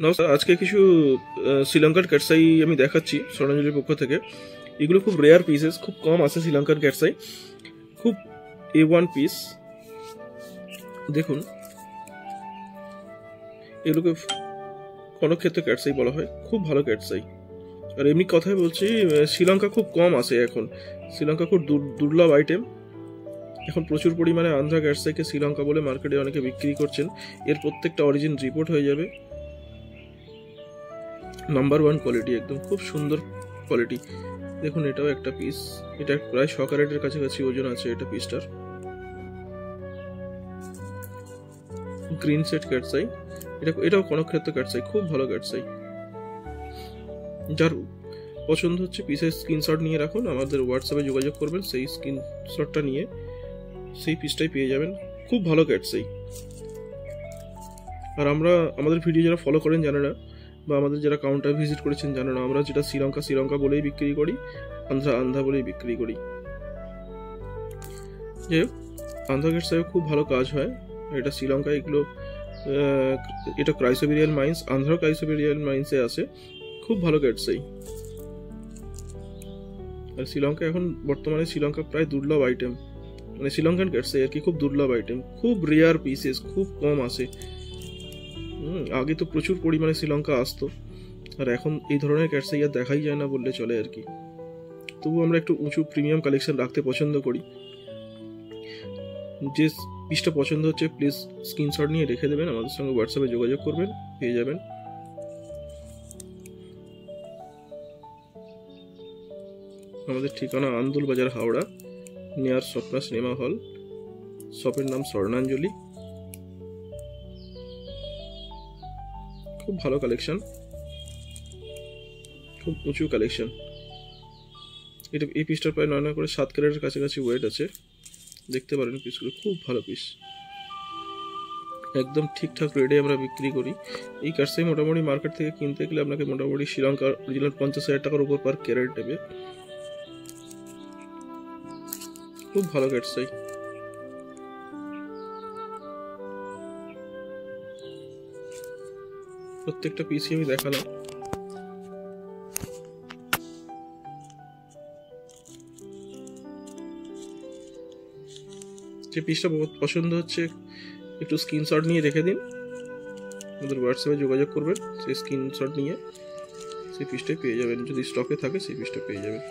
নমস্কার, আজকে কিছু শ্রীলঙ্কার ক্যাটসাই আমি দেখাচ্ছি স্বর্ণাঞ্জলির পক্ষ থেকে। এগুলো খুব রেয়ার পিসেস, খুব কম আছে শ্রীলঙ্কার ক্যাটসাই, খুব A1 পিস। দেখুন, এগুলোকে কনকক্ষেত্র ক্যাটসাই বলা হয়, খুব ভালো ক্যাটসাই। আর এমনি কথাই বলছি, শ্রীলঙ্কা খুব কম আসে এখন, শ্রীলঙ্কা খুব দুর্লভ আইটেম। এখন প্রচুর পরিমাণে আন্ধ্রা ক্যাটসাইকে শ্রীলঙ্কা বলে মার্কেটে অনেকে বিক্রি করছেন। এর প্রত্যেকটা অরিজিন রিপোর্ট হয়ে যাবে, নাম্বার 1 কোয়ালিটি, একদম খুব সুন্দর কোয়ালিটি। দেখুন, এটাও একটা পিস, এটা প্রায় 100 ক্যারেটের কাছাকাছি ওজন আছে এটা পিসটার। গ্রিন সেট ক্যাটসাই, এটাও কনকক্ষেত্র ক্যাটসাই, খুব ভালো ক্যাটসাই। যার পছন্দ হচ্ছে পিসের স্ক্রিনশট নিয়ে রাখুন, আমাদের হোয়াটসঅ্যাপে যোগাযোগ করবেন, সেই স্ক্রিনশটটা নিয়ে সেই পিসটাই পেয়ে যাবেন। খুব ভালো ক্যাটসাই। আর আমাদের ভিডিও যারা ফলো করেন জানে না, বা আমাদের যারা কাউন্টার ভিজিট করেছেন জানো না, আমরা যেটা শ্রীলঙ্কা বলেই বিক্রি করি, আন্ধ্রা বলেই বিক্রি করি। যে আন্ধ্রা ক্যাটসাইও খুব ভালো কাজ হয়। এটা শ্রীলঙ্কা, এটা ক্রাইসোবেরিয়ান মাইন্স, আন্ধ্রা ক্রাইসোবেরিয়ান মাইন্সে আছে, খুব ভালো ক্যাটসাই। আর শ্রীলঙ্কা এখন বর্তমানে শ্রীলঙ্কা প্রায় দুর্লভ আইটেম, মানে শ্রীলঙ্কান ক্যাটসাই আর কি, খুব দুর্লভ আইটেম, খুব রেয়ার পিসেস, খুব কম আসে। আগে তো প্রচুর পরিমাণে শ্রীলঙ্কা আসতো, আর এখন এই ধরনের ক্যাটসাই আর দেখাই যায় না বললে চলে আর কি। তবু আমরা একটু উঁচু প্রিমিয়াম কালেকশন রাখতে পছন্দ করি। যে পিসটা পছন্দ হচ্ছে প্লিজ স্ক্রিনশট নিয়ে রেখে দেবেন, আমাদের সঙ্গে হোয়াটসঅ্যাপে যোগাযোগ করবেন, পেয়ে যাবেন। আমাদের ঠিকানা আন্দুল বাজার, Howrah, near Swapna cinema hall. শপের নাম স্বর্ণাঞ্জলি। খুব ভালো কালেকশন, খুব উঁচু কালেকশন। এই পিসটার প্রায় 9 করে 7 ক্যারেটের কাছাকাছি ওয়েট আছে, দেখতে পারেন পিসগুলো, খুব ভালো পিস, একদম ঠিকঠাক রেটে আমরা বিক্রি করি। এই ক্যাটসাই মোটামুটি মার্কেট থেকে কিনতে গেলে আপনাকে মোটামুটি শ্রীলঙ্কার অরিজিনাল 50,000 টাকার উপর পার ক্যারেট নেবে। খুব ভালো ক্যাটসাই। প্রত্যেকটা পিসই আমি দেখালাম। যে পিসটা পছন্দ হচ্ছে একটু স্ক্রিনশট নিয়ে রেখে দিন, আমাদের হোয়াটসঅ্যাপে যোগাযোগ করবেন, সেই স্ক্রিনশট নিয়ে সেই পিসটাই পেয়ে যাবেন। যদি স্টকে থাকে সেই পিসটা পেয়ে যাবেন।